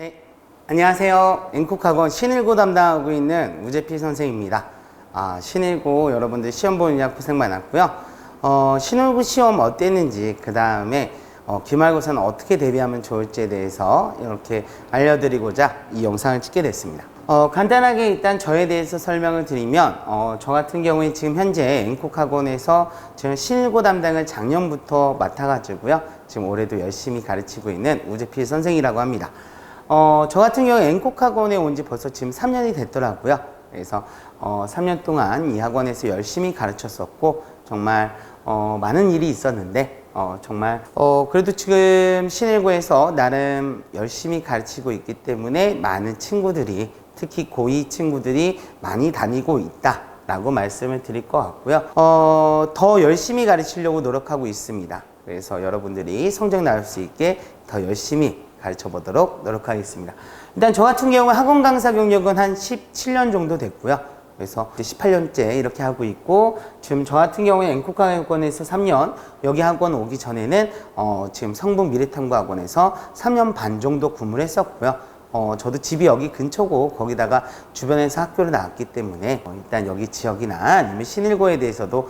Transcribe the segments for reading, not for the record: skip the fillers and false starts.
네, 안녕하세요. 앵콕학원 신일고 담당하고 있는 우재필 선생입니다. 신일고 여러분들 시험 보느냐 고생 많았고요. 신일고 시험 어땠는지, 그 다음에 기말고사는 어떻게 대비하면 좋을지에 대해서 이렇게 알려드리고자 이 영상을 찍게 됐습니다. 간단하게 일단 저에 대해서 설명을 드리면, 저 같은 경우에 지금 현재 앵콕학원에서 저는 신일고 담당을 작년부터 맡아가지고요. 지금 올해도 열심히 가르치고 있는 우재필 선생이라고 합니다. 저 같은 경우에 앵콕학원에 온 지 벌써 지금 3년이 됐더라고요. 그래서 3년 동안 이 학원에서 열심히 가르쳤었고, 정말 많은 일이 있었는데, 정말 그래도 지금 신일고에서 나름 열심히 가르치고 있기 때문에 많은 친구들이, 특히 고2 친구들이 많이 다니고 있다 라고 말씀을 드릴 것 같고요. 더 열심히 가르치려고 노력하고 있습니다. 그래서 여러분들이 성적 나올 수 있게 더 열심히 가르쳐 보도록 노력하겠습니다. 일단 저 같은 경우는 학원 강사 경력은 한 17년 정도 됐고요. 그래서 18년째 이렇게 하고 있고, 지금 저 같은 경우에 앵콕학원에서 3년, 여기 학원 오기 전에는 지금 성북 미래탐구학원에서 3년 반 정도 근무를 했었고요. 저도 집이 여기 근처고 거기다가 주변에서 학교를 나왔기 때문에 일단 여기 지역이나 아니면 신일고에 대해서도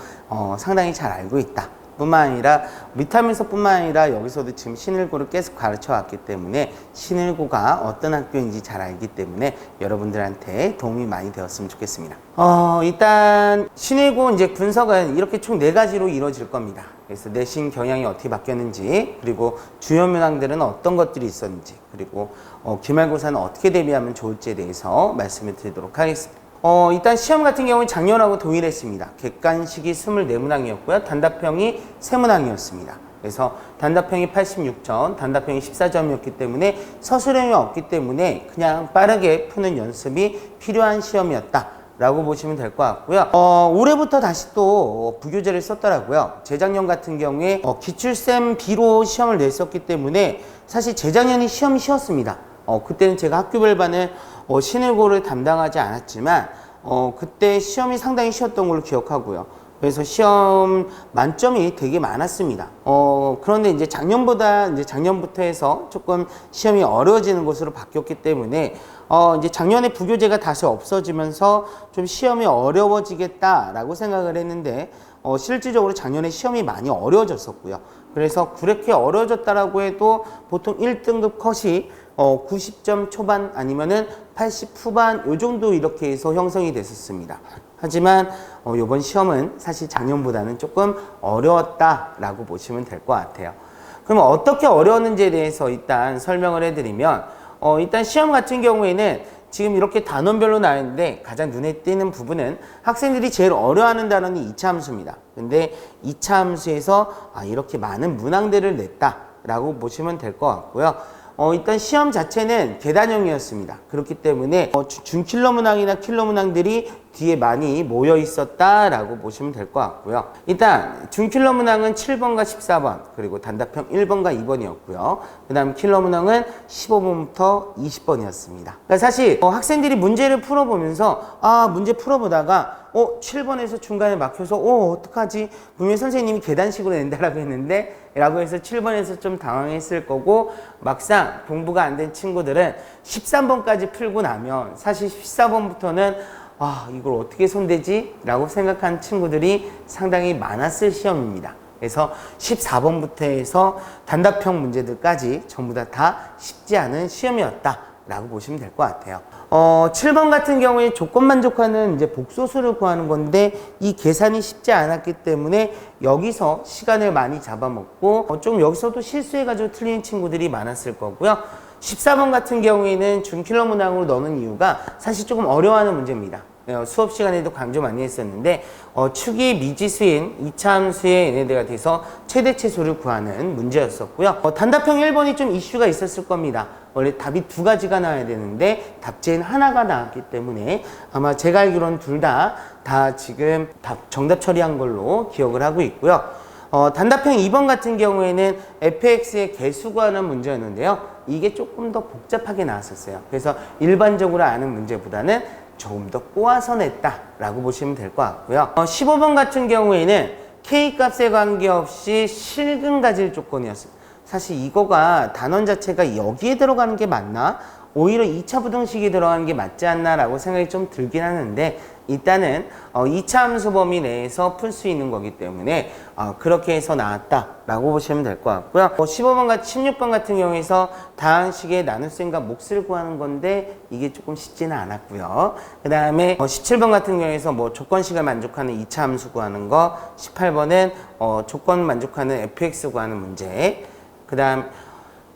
상당히 잘 알고 있다 뿐만 아니라, 미타면서 뿐만 아니라 여기서도 지금 신일고를 계속 가르쳐 왔기 때문에 신일고가 어떤 학교인지 잘 알기 때문에 여러분들한테 도움이 많이 되었으면 좋겠습니다. 일단 신일고 이제 분석은 이렇게 총 4가지로 이루어질 겁니다. 그래서 내신 경향이 어떻게 바뀌었는지, 그리고 주요 문항들은 어떤 것들이 있었는지, 그리고 기말고사는 어떻게 대비하면 좋을지에 대해서 말씀을 드리도록 하겠습니다. 일단 시험 같은 경우는 작년하고 동일했습니다. 객관식이 24문항이었고요. 단답형이 3문항이었습니다. 그래서 단답형이 86점, 단답형이 14점이었기 때문에 서술형이 없기 때문에 그냥 빠르게 푸는 연습이 필요한 시험이었다 라고 보시면 될 것 같고요. 올해부터 다시 또 부교재를 썼더라고요. 재작년 같은 경우에 기출쌤 B로 시험을 냈었기 때문에 사실 재작년이 시험이 쉬웠습니다. 그때는 제가 학교별반을 신일고를 담당하지 않았지만 그때 시험이 상당히 쉬웠던 걸로 기억하고요. 그래서 시험 만점이 되게 많았습니다. 그런데 이제 작년부터 해서 조금 시험이 어려워지는 것으로 바뀌었기 때문에 이제 작년에 부교재가 다시 없어지면서 좀 시험이 어려워지겠다라고 생각을 했는데, 실질적으로 작년에 시험이 많이 어려워졌었고요. 그래서 그렇게 어려워졌다라고 해도 보통 1등급 컷이 90점 초반 아니면은 80 후반 요 정도 이렇게 해서 형성이 됐었습니다. 하지만 이번 시험은 사실 작년보다는 조금 어려웠다라고 보시면 될 것 같아요. 그럼 어떻게 어려웠는지에 대해서 일단 설명을 해드리면, 일단 시험 같은 경우에는 지금 이렇게 단원별로 나와 있는데 가장 눈에 띄는 부분은 학생들이 제일 어려워하는 단원이 2차 함수입니다. 근데 2차 함수에서 이렇게 많은 문항들을 냈다라고 보시면 될 것 같고요. 일단 시험 자체는 계단형이었습니다. 그렇기 때문에 준킬러 문항이나 킬러 문항들이 뒤에 많이 모여 있었다라고 보시면 될 것 같고요. 일단 준킬러 문항은 7번과 14번, 그리고 단답형 1번과 2번이었고요. 그 다음 킬러 문항은 15번부터 20번이었습니다. 그러니까 사실 학생들이 문제를 풀어보면서 문제 풀어보다가 7번에서 중간에 막혀서 어떡하지? 분명히 선생님이 계단식으로 낸다라고 했는데 라고 해서 7번에서 좀 당황했을 거고, 막상 공부가 안 된 친구들은 13번까지 풀고 나면 사실 14번부터는 이걸 어떻게 손대지? 라고 생각한 친구들이 상당히 많았을 시험입니다. 그래서 14번부터 해서 단답형 문제들까지 전부 다 쉽지 않은 시험이었다 라고 보시면 될 것 같아요. 7번 같은 경우에 조건 만족하는 이제 복소수를 구하는 건데, 이 계산이 쉽지 않았기 때문에 여기서 시간을 많이 잡아먹고 좀 여기서도 실수해가지고 틀리는 친구들이 많았을 거고요. 14번 같은 경우에는 준킬러 문항으로 넣는 이유가 사실 조금 어려워하는 문제입니다. 수업 시간에도 강조 많이 했었는데, 축이 미지수인 2차 함수의 얘네들에 대해서 최대치수를 구하는 문제였었고요. 단답형 1번이 좀 이슈가 있었을 겁니다. 원래 답이 2가지가 나와야 되는데 답지엔 하나가 나왔기 때문에 아마 제가 알기로는 둘 다 지금 정답 처리한 걸로 기억을 하고 있고요. 단답형 2번 같은 경우에는 fx의 개수 구하는 문제였는데요. 이게 조금 더 복잡하게 나왔었어요. 그래서 일반적으로 아는 문제보다는 조금 더 꼬아서 냈다라고 보시면 될 것 같고요. 15번 같은 경우에는 K값에 관계없이 실근 가질 조건이었습니다. 사실 이거가 단원 자체가 여기에 들어가는 게 맞나? 오히려 2차 부등식이 들어가는 게 맞지 않나라고 생각이 좀 들긴 하는데, 일단은 2차 함수 범위 내에서 풀 수 있는 거기 때문에 그렇게 해서 나왔다라고 보시면 될 것 같고요. 15번 같은 16번 같은 경우에서 다항식의 나눗셈과 몫을 구하는 건데 이게 조금 쉽지는 않았고요. 그 다음에 17번 같은 경우에서 뭐 조건식을 만족하는 2차 함수 구하는 거, 18번은 조건 만족하는 fx 구하는 문제, 그 다음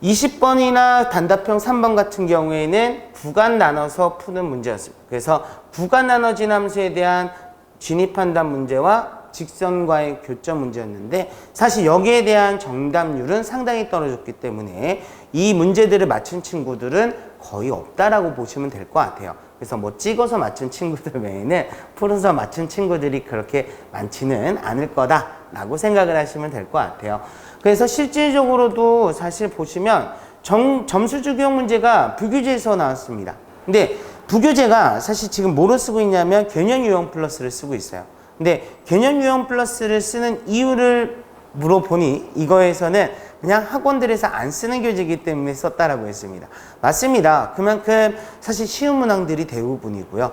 20번이나 단답형 3번 같은 경우에는 구간 나눠서 푸는 문제였습니다. 그래서 구간 나눠진 함수에 대한 진입한답 문제와 직선과의 교점 문제였는데, 사실 여기에 대한 정답률은 상당히 떨어졌기 때문에 이 문제들을 맞춘 친구들은 거의 없다라고 보시면 될 것 같아요. 그래서 뭐 찍어서 맞춘 친구들 외에는 풀어서 맞춘 친구들이 그렇게 많지는 않을 거다라고 생각을 하시면 될 것 같아요. 그래서 실질적으로도 사실 보시면 점수 적용 문제가 부교재에서 나왔습니다. 근데 부교재가 사실 지금 뭐로 쓰고 있냐면 개념 유형 플러스를 쓰고 있어요. 근데 개념 유형 플러스를 쓰는 이유를 물어보니 이거에서는 그냥 학원들에서 안 쓰는 교재이기 때문에 썼다라고 했습니다. 맞습니다. 그만큼 사실 쉬운 문항들이 대부분이고요.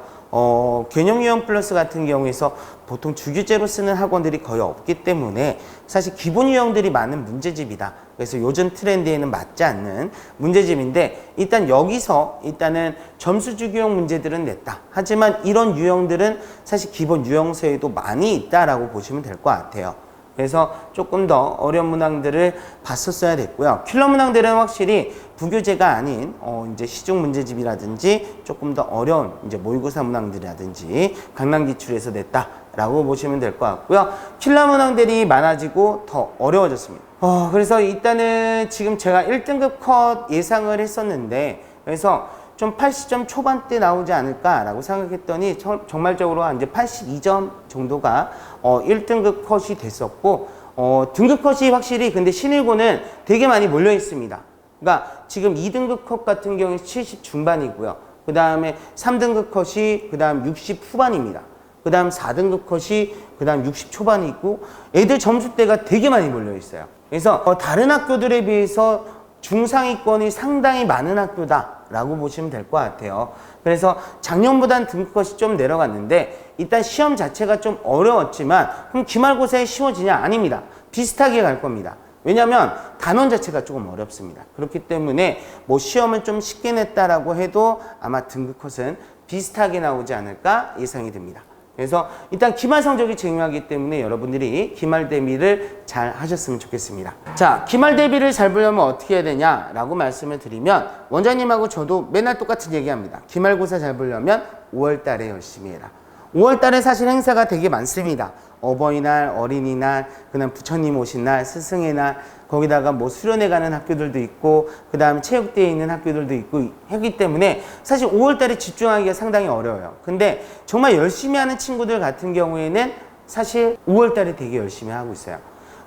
개념 유형 플러스 같은 경우에서 보통 주교재로 쓰는 학원들이 거의 없기 때문에 사실 기본 유형들이 많은 문제집이다. 그래서 요즘 트렌드에는 맞지 않는 문제집인데, 일단 여기서 일단은 점수 주기형 문제들은 냈다. 하지만 이런 유형들은 사실 기본 유형서에도 많이 있다라고 보시면 될 것 같아요. 그래서 조금 더 어려운 문항들을 봤었어야 됐고요. 킬러 문항들은 확실히 부교재가 아닌 이제 시중 문제집이라든지 조금 더 어려운 이제 모의고사 문항들이라든지 강남기출에서 냈다라고 보시면 될 것 같고요. 킬러 문항들이 많아지고 더 어려워졌습니다. 그래서 일단은 지금 제가 1등급 컷 예상을 했었는데, 그래서 좀 80점 초반대 나오지 않을까라고 생각했더니 정말적으로 이제 82점 정도가 1등급 컷이 됐었고, 등급 컷이 확실히 근데 신일고는 되게 많이 몰려 있습니다. 그러니까 지금 2등급 컷 같은 경우에 70 중반이고요. 그 다음에 3등급 컷이 그 다음 60 후반입니다. 그 다음 4등급 컷이 그 다음 60 초반이고, 애들 점수대가 되게 많이 몰려 있어요. 그래서 다른 학교들에 비해서 중상위권이 상당히 많은 학교다라고 보시면 될 것 같아요. 그래서 작년보다는 등급컷이 좀 내려갔는데, 일단 시험 자체가 좀 어려웠지만 그럼 기말고사에 쉬워지냐? 아닙니다. 비슷하게 갈 겁니다. 왜냐하면 단원 자체가 조금 어렵습니다. 그렇기 때문에 뭐 시험을 좀 쉽게 냈다라고 해도 아마 등급컷은 비슷하게 나오지 않을까 예상이 됩니다. 그래서 일단 기말 성적이 중요하기 때문에 여러분들이 기말 대비를 잘 하셨으면 좋겠습니다. 자, 기말 대비를 잘 보려면 어떻게 해야 되냐라고 말씀을 드리면, 원장님하고 저도 맨날 똑같은 얘기합니다. 기말고사 잘 보려면 5월 달에 열심히 해라. 5월 달에 사실 행사가 되게 많습니다. 어버이날, 어린이날, 그다음 부처님 오신 날, 스승의 날, 거기다가 뭐 수련회 가는 학교들도 있고, 그 다음 체육대회에 있는 학교들도 있고 하기 때문에 사실 5월 달에 집중하기가 상당히 어려워요. 근데 정말 열심히 하는 친구들 같은 경우에는 사실 5월 달에 되게 열심히 하고 있어요.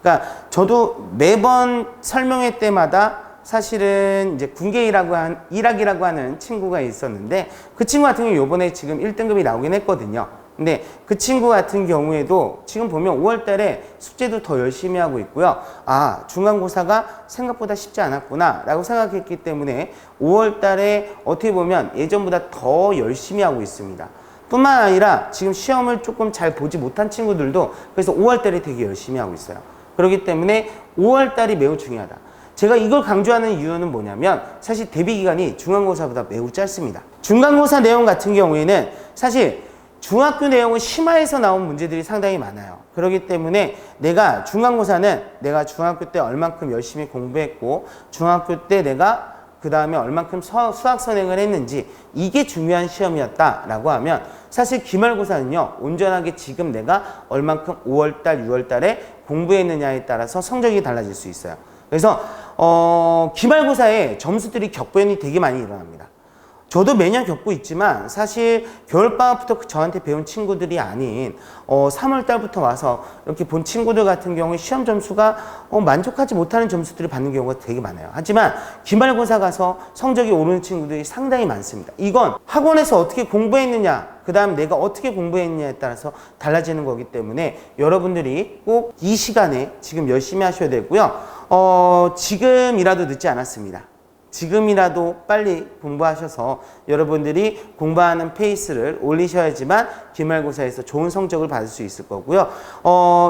그러니까 저도 매번 설명회 때마다 사실은 이제 군계일학이라고 하는 친구가 있었는데, 그 친구 같은 경우 요번에 지금 1등급이 나오긴 했거든요. 근데 그 친구 같은 경우에도 지금 보면 5월 달에 숙제도 더 열심히 하고 있고요. 아, 중간고사가 생각보다 쉽지 않았구나 라고 생각했기 때문에 5월 달에 어떻게 보면 예전보다 더 열심히 하고 있습니다. 뿐만 아니라 지금 시험을 조금 잘 보지 못한 친구들도 그래서 5월 달에 되게 열심히 하고 있어요. 그렇기 때문에 5월 달이 매우 중요하다. 제가 이걸 강조하는 이유는 뭐냐면, 사실 대비기간이 중간고사보다 매우 짧습니다. 중간고사 내용 같은 경우에는 사실 중학교 내용은 심화해서 나온 문제들이 상당히 많아요. 그렇기 때문에 내가 중간고사는 내가 중학교 때 얼만큼 열심히 공부했고, 중학교 때 내가 그 다음에 얼만큼 수학 선행을 했는지, 이게 중요한 시험이었다라고 하면, 사실 기말고사는요, 온전하게 지금 내가 얼만큼 5월달, 6월달에 공부했느냐에 따라서 성적이 달라질 수 있어요. 그래서 기말고사에 점수들이 격변이 되게 많이 일어납니다. 저도 매년 겪고 있지만 사실 겨울방학부터 저한테 배운 친구들이 아닌 3월달부터 와서 이렇게 본 친구들 같은 경우에 시험 점수가 만족하지 못하는 점수들을 받는 경우가 되게 많아요. 하지만 기말고사 가서 성적이 오르는 친구들이 상당히 많습니다. 이건 학원에서 어떻게 공부했느냐, 그 다음 내가 어떻게 공부했느냐에 따라서 달라지는 거기 때문에 여러분들이 꼭 이 시간에 지금 열심히 하셔야 되고요. 지금이라도 늦지 않았습니다. 지금이라도 빨리 공부하셔서 여러분들이 공부하는 페이스를 올리셔야지만 기말고사에서 좋은 성적을 받을 수 있을 거고요.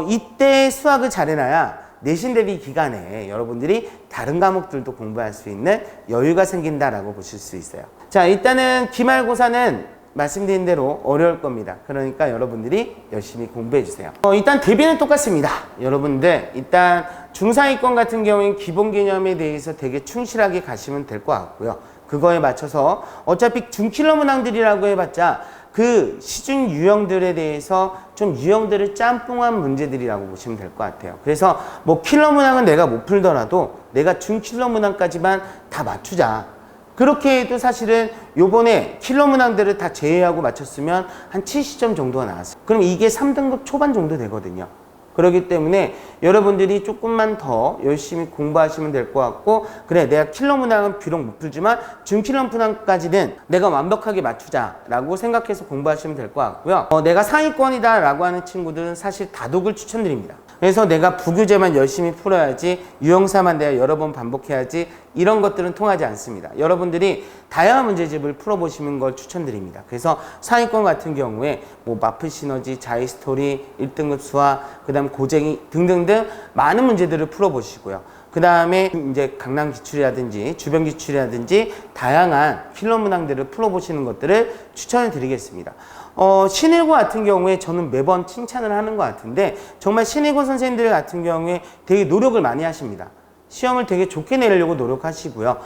이때 수학을 잘해놔야 내신 대비 기간에 여러분들이 다른 과목들도 공부할 수 있는 여유가 생긴다라고 보실 수 있어요. 자, 일단은 기말고사는 말씀드린 대로 어려울 겁니다. 그러니까 여러분들이 열심히 공부해 주세요. 일단 대비는 똑같습니다. 여러분들 일단 중상위권 같은 경우에는 기본 개념에 대해서 되게 충실하게 가시면 될 것 같고요. 그거에 맞춰서 어차피 중킬러 문항들이라고 해봤자 그 시중 유형들에 대해서 좀 유형들을 짬뽕한 문제들이라고 보시면 될 것 같아요. 그래서 뭐 킬러 문항은 내가 못 풀더라도 내가 중킬러 문항까지만 다 맞추자. 그렇게 해도 사실은 요번에 킬러 문항들을 다 제외하고 맞췄으면 한 70점 정도가 나왔어요. 그럼 이게 3등급 초반 정도 되거든요. 그렇기 때문에 여러분들이 조금만 더 열심히 공부하시면 될 것 같고, 그래 내가 킬러 문항은 비록 못 풀지만 중킬러 문항까지는 내가 완벽하게 맞추자라고 생각해서 공부하시면 될 것 같고요. 내가 상위권이다 라고 하는 친구들은 사실 다독을 추천드립니다. 그래서 내가 부교재만 열심히 풀어야지, 유형사만 내가 여러 번 반복해야지, 이런 것들은 통하지 않습니다. 여러분들이 다양한 문제집을 풀어보시는 걸 추천드립니다. 그래서 상위권 같은 경우에 뭐 마프 시너지, 자이스토리, 1등급 수학, 그 다음 고쟁이 등등등 많은 문제들을 풀어보시고요. 그 다음에 이제 강남 기출이라든지 주변 기출이라든지 다양한 킬러 문항들을 풀어보시는 것들을 추천을 드리겠습니다. 신일고 같은 경우에 저는 매번 칭찬을 하는 것 같은데, 정말 신일고 선생님들 같은 경우에 되게 노력을 많이 하십니다. 시험을 되게 좋게 내려고 노력하시고요.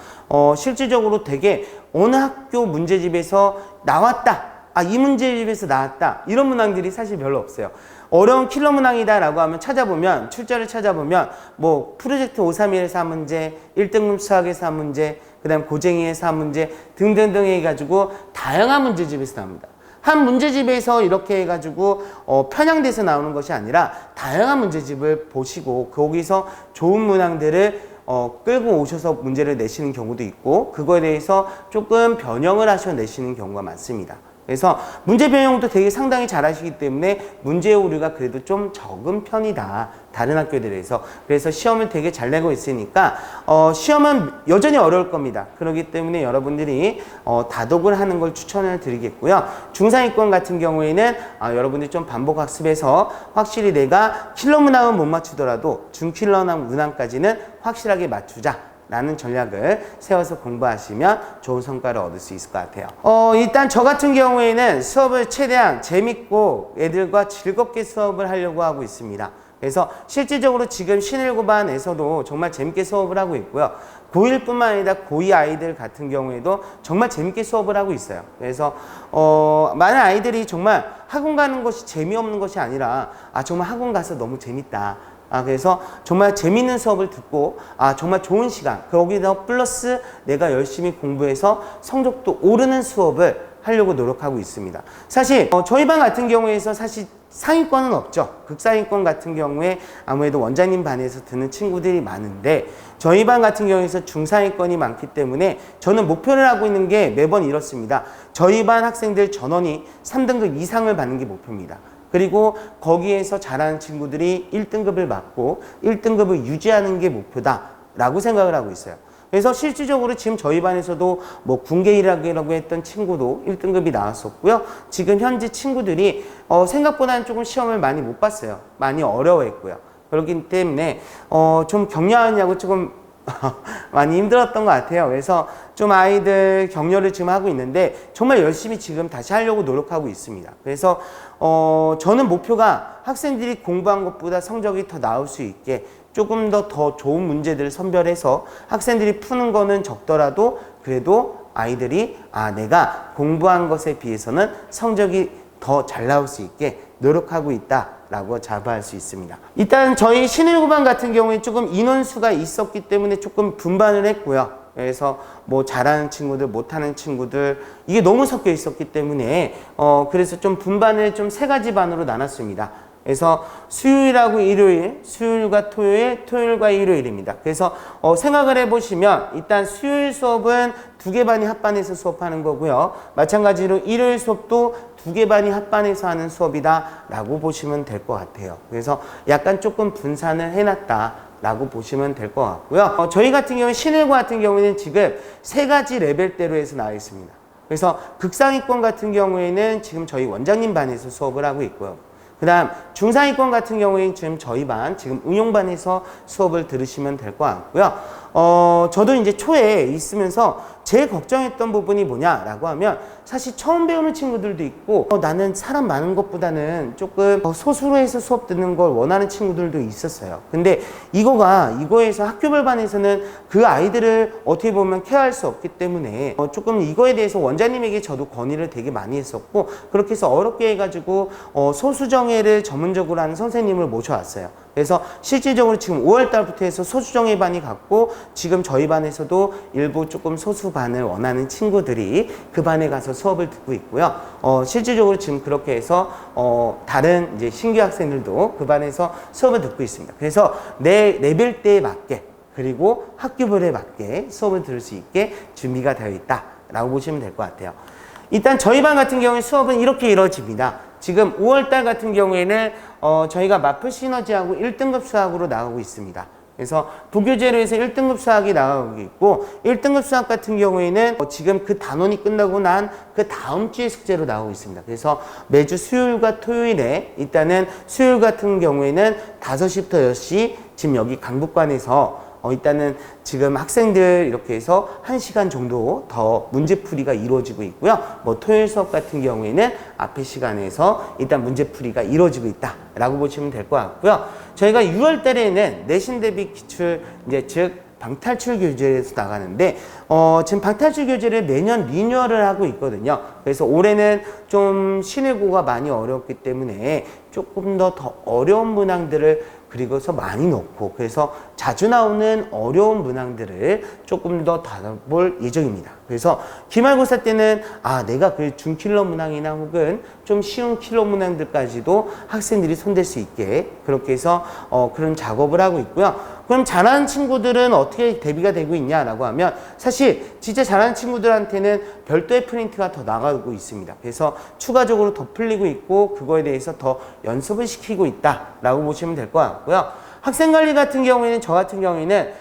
실질적으로 되게 어느 학교 문제집에서 나왔다, 이 문제집에서 나왔다, 이런 문항들이 사실 별로 없어요. 어려운 킬러 문항이다 라고 하면 찾아보면, 출제를 찾아보면 뭐 프로젝트 531에서 한 문제, 1등급 수학에서 한 문제, 그 다음 고쟁이에서 한 문제 등등등 해가지고 다양한 문제집에서 나옵니다. 한 문제집에서 이렇게 해가지고 편향돼서 나오는 것이 아니라 다양한 문제집을 보시고 거기서 좋은 문항들을 끌고 오셔서 문제를 내시는 경우도 있고, 그거에 대해서 조금 변형을 하셔 내시는 경우가 많습니다. 그래서 문제 변형도 되게 상당히 잘 하시기 때문에 문제 오류가 그래도 좀 적은 편이다, 다른 학교들에서. 그래서 시험을 되게 잘 내고 있으니까 시험은 여전히 어려울 겁니다. 그렇기 때문에 여러분들이 다독을 하는 걸 추천을 드리겠고요. 중상위권 같은 경우에는 여러분들이 좀 반복 학습해서 확실히 내가 킬러 문항은 못 맞추더라도 중킬러 문항까지는 확실하게 맞추자 라는 전략을 세워서 공부하시면 좋은 성과를 얻을 수 있을 것 같아요. 일단 저 같은 경우에는 수업을 최대한 재밌고 애들과 즐겁게 수업을 하려고 하고 있습니다. 그래서 실질적으로 지금 신일고반에서도 정말 재밌게 수업을 하고 있고요. 고1뿐만 아니라 고2 아이들 같은 경우에도 정말 재밌게 수업을 하고 있어요. 그래서 많은 아이들이 정말 학원 가는 것이 재미없는 것이 아니라 정말 학원 가서 너무 재밌다, 그래서 정말 재밌는 수업을 듣고 정말 좋은 시간, 거기다 플러스 내가 열심히 공부해서 성적도 오르는 수업을 하려고 노력하고 있습니다. 사실 저희 반 같은 경우에서 사실 상위권은 없죠. 극상위권 같은 경우에 아무래도 원장님 반에서 듣는 친구들이 많은데, 저희 반 같은 경우에서 중상위권이 많기 때문에 저는 목표를 하고 있는 게 매번 이렇습니다. 저희 반 학생들 전원이 3등급 이상을 받는 게 목표입니다. 그리고 거기에서 잘하는 친구들이 1등급을 받고 1등급을 유지하는 게 목표다 라고 생각을 하고 있어요. 그래서 실질적으로 지금 저희 반에서도 뭐 군계일학이라고 했던 친구도 1등급이 나왔었고요. 지금 현재 친구들이 생각보다는 조금 시험을 많이 못 봤어요. 많이 어려워했고요. 그렇기 때문에 좀 격려하느냐고 조금 많이 힘들었던 것 같아요. 그래서 좀 아이들 격려를 지금 하고 있는데 정말 열심히 지금 다시 하려고 노력하고 있습니다. 그래서 저는 목표가 학생들이 공부한 것보다 성적이 더 나올 수 있게 조금 더 좋은 문제들을 선별해서 학생들이 푸는 거는 적더라도 그래도 아이들이 내가 공부한 것에 비해서는 성적이 더 잘 나올 수 있게 노력하고 있다 라고 자부할 수 있습니다. 일단 저희 신일고반 같은 경우에 조금 인원수가 있었기 때문에 조금 분반을 했고요. 그래서 뭐 잘하는 친구들, 못하는 친구들, 이게 너무 섞여 있었기 때문에 그래서 좀 분반을 좀 3가지 반으로 나눴습니다. 그래서 수요일하고 일요일, 수요일과 토요일, 토요일과 일요일입니다. 그래서 생각을 해보시면 일단 수요일 수업은 2개 반이 합반해서 수업하는 거고요. 마찬가지로 일요일 수업도 2개 반이 합반해서 하는 수업이다 라고 보시면 될 것 같아요. 그래서 약간 조금 분산을 해놨다 라고 보시면 될 것 같고요. 저희 같은 경우는 신일고 같은 경우에는 지금 3가지 레벨대로 해서 나와 있습니다. 그래서 극상위권 같은 경우에는 지금 저희 원장님 반에서 수업을 하고 있고요. 그 다음 중상위권 같은 경우에는 지금 저희 반, 지금 응용반에서 수업을 들으시면 될 것 같고요. 저도 이제 초에 있으면서 제일 걱정했던 부분이 뭐냐라고 하면 사실 처음 배우는 친구들도 있고 나는 사람 많은 것보다는 조금 소수로 해서 수업 듣는 걸 원하는 친구들도 있었어요. 근데 이거에서 학교별 반에서는 그 아이들을 어떻게 보면 케어할 수 없기 때문에 조금 이거에 대해서 원장님에게 저도 건의를 되게 많이 했었고 그렇게 해서 어렵게 해가지고 소수정예를 전문적으로 하는 선생님을 모셔왔어요. 그래서 실질적으로 지금 5월 달부터 해서 소수정예 반이 갔고 지금 저희 반에서도 일부 조금 소수 반을 원하는 친구들이 그 반에 가서 수업을 듣고 있고요. 실질적으로 지금 그렇게 해서 다른 이제 신규 학생들도 그 반에서 수업을 듣고 있습니다. 그래서 내 레벨대에 맞게 그리고 학교별에 맞게 수업을 들을 수 있게 준비가 되어 있다라고 보시면 될 것 같아요. 일단 저희 반 같은 경우에 수업은 이렇게 이루어집니다. 지금 5월달 같은 경우에는 저희가 마플 시너지하고 1등급 수학으로 나가고 있습니다. 그래서 부교재로 해서 1등급 수학이 나가고 있고 1등급 수학 같은 경우에는 지금 그 단원이 끝나고 난 그 다음 주에 숙제로 나오고 있습니다. 그래서 매주 수요일과 토요일에 일단은 수요일 같은 경우에는 5시부터 6시 지금 여기 강북관에서 일단은 지금 학생들 이렇게 해서 1시간 정도 더 문제풀이가 이루어지고 있고요. 토요일 수업 같은 경우에는 앞에 시간에서 일단 문제풀이가 이루어지고 있다라고 보시면 될 것 같고요. 저희가 6월 달에는 내신 대비 기출 즉 방탈출 교재에서 나가는데 지금 방탈출 교재를 매년 리뉴얼을 하고 있거든요. 그래서 올해는 좀 신일고가 많이 어렵기 때문에 조금 더 어려운 문항들을 그리고서 많이 넣고 그래서 자주 나오는 어려운 문항들을 조금 더 다뤄볼 예정입니다. 그래서 기말고사 때는 내가 그 중킬러 문항이나 혹은 좀 쉬운 킬러 문항들까지도 학생들이 손댈 수 있게 그렇게 해서 그런 작업을 하고 있고요. 그럼 잘하는 친구들은 어떻게 대비가 되고 있냐라고 하면 사실 진짜 잘하는 친구들한테는 별도의 프린트가 더 나가고 있습니다. 그래서 추가적으로 더 풀리고 있고 그거에 대해서 더 연습을 시키고 있다라고 보시면 될 것 같고요. 학생관리 같은 경우에는 저 같은 경우에는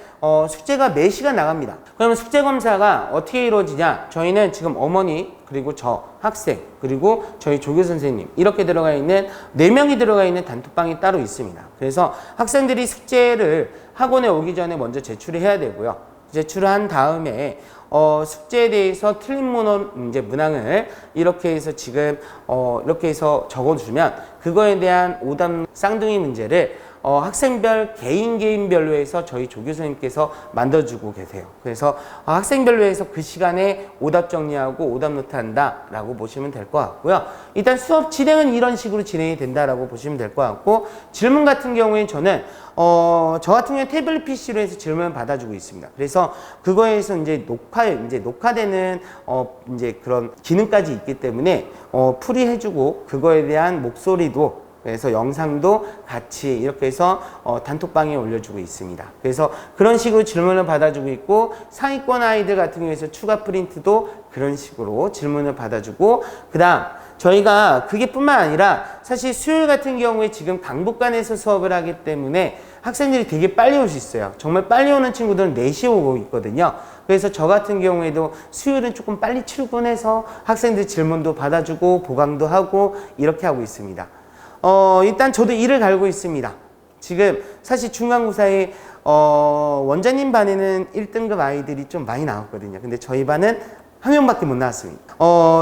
숙제가 매시간 나갑니다. 그러면 숙제 검사가 어떻게 이루어지냐? 저희는 지금 어머니 그리고 저 학생 그리고 저희 조교 선생님 이렇게 들어가 있는 4명이 들어가 있는 단톡방이 따로 있습니다. 그래서 학생들이 숙제를 학원에 오기 전에 먼저 제출을 해야 되고요. 제출을 한 다음에 숙제에 대해서 틀린 문항을 이렇게 해서 지금 이렇게 해서 적어주면 그거에 대한 오답 쌍둥이 문제를 학생별 개인별로 해서 저희 조교수님께서 만들어주고 계세요. 그래서 학생별로 해서 그 시간에 오답 정리하고 오답 노트 한다 라고 보시면 될 것 같고요. 일단 수업 진행은 이런 식으로 진행이 된다라고 보시면 될 것 같고 질문 같은 경우에 저는 저 같은 경우에 태블릿 PC로 해서 질문을 받아주고 있습니다. 그래서 그거에서 이제 녹화되는 이제 그런 기능까지 있기 때문에 풀이해주고 그거에 대한 목소리도 그래서 영상도 같이 이렇게 해서 단톡방에 올려주고 있습니다. 그래서 그런 식으로 질문을 받아주고 있고 상위권 아이들 같은 경우에서 추가 프린트도 그런 식으로 질문을 받아주고 그 다음 저희가 그게 뿐만 아니라 사실 수요일 같은 경우에 지금 강북관에서 수업을 하기 때문에 학생들이 되게 빨리 올 수 있어요. 정말 빨리 오는 친구들은 4시에 오고 있거든요. 그래서 저 같은 경우에도 수요일은 조금 빨리 출근해서 학생들 질문도 받아주고 보강도 하고 이렇게 하고 있습니다. 일단 저도 이를 갈고 있습니다. 지금 사실 중간고사에 원장님 반에는 1등급 아이들이 좀 많이 나왔거든요. 근데 저희 반은 한 명밖에 못 나왔습니다.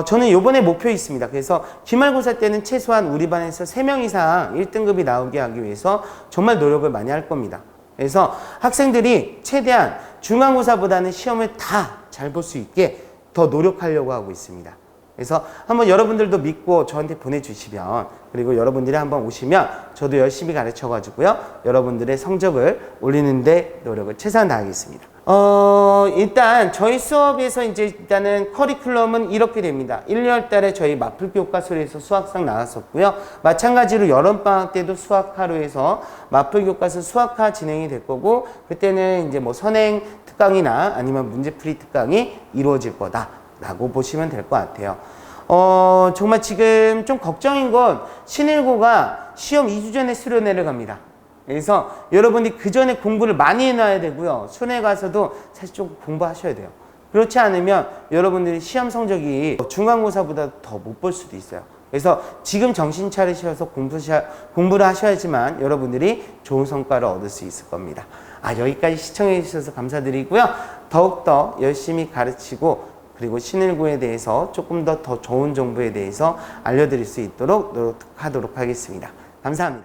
저는 요번에 목표 있습니다. 그래서 기말고사 때는 최소한 우리 반에서 3명 이상 1등급이 나오게 하기 위해서 정말 노력을 많이 할 겁니다. 그래서 학생들이 최대한 중간고사보다는 시험을 다 잘 볼 수 있게 더 노력하려고 하고 있습니다. 그래서 한번 여러분들도 믿고 저한테 보내주시면 그리고 여러분들이 한번 오시면 저도 열심히 가르쳐가지고요 여러분들의 성적을 올리는데 노력을 최선을 다하겠습니다. 일단 저희 수업에서 일단은 커리큘럼은 이렇게 됩니다. 1, 2월 달에 저희 마플 교과서에서 수학상 나왔었고요. 마찬가지로 여름방학 때도 수학하루에서 마플 교과서 수학화 진행이 될 거고 그때는 이제 선행 특강이나 아니면 문제풀이 특강이 이루어질 거다라고 보시면 될 것 같아요. 정말 지금 좀 걱정인 건 신일고가 시험 2주 전에 수련회를 갑니다. 그래서 여러분이 그 전에 공부를 많이 해놔야 되고요. 수능에 가서도 사실 좀 공부하셔야 돼요. 그렇지 않으면 여러분들이 시험 성적이 중간고사보다 더 못 볼 수도 있어요. 그래서 지금 정신 차리셔서 공부를 하셔야지만 여러분들이 좋은 성과를 얻을 수 있을 겁니다. 여기까지 시청해 주셔서 감사드리고요. 더욱더 열심히 가르치고 그리고 신일고에 대해서 조금 더 좋은 정보에 대해서 알려드릴 수 있도록 노력하도록 하겠습니다. 감사합니다.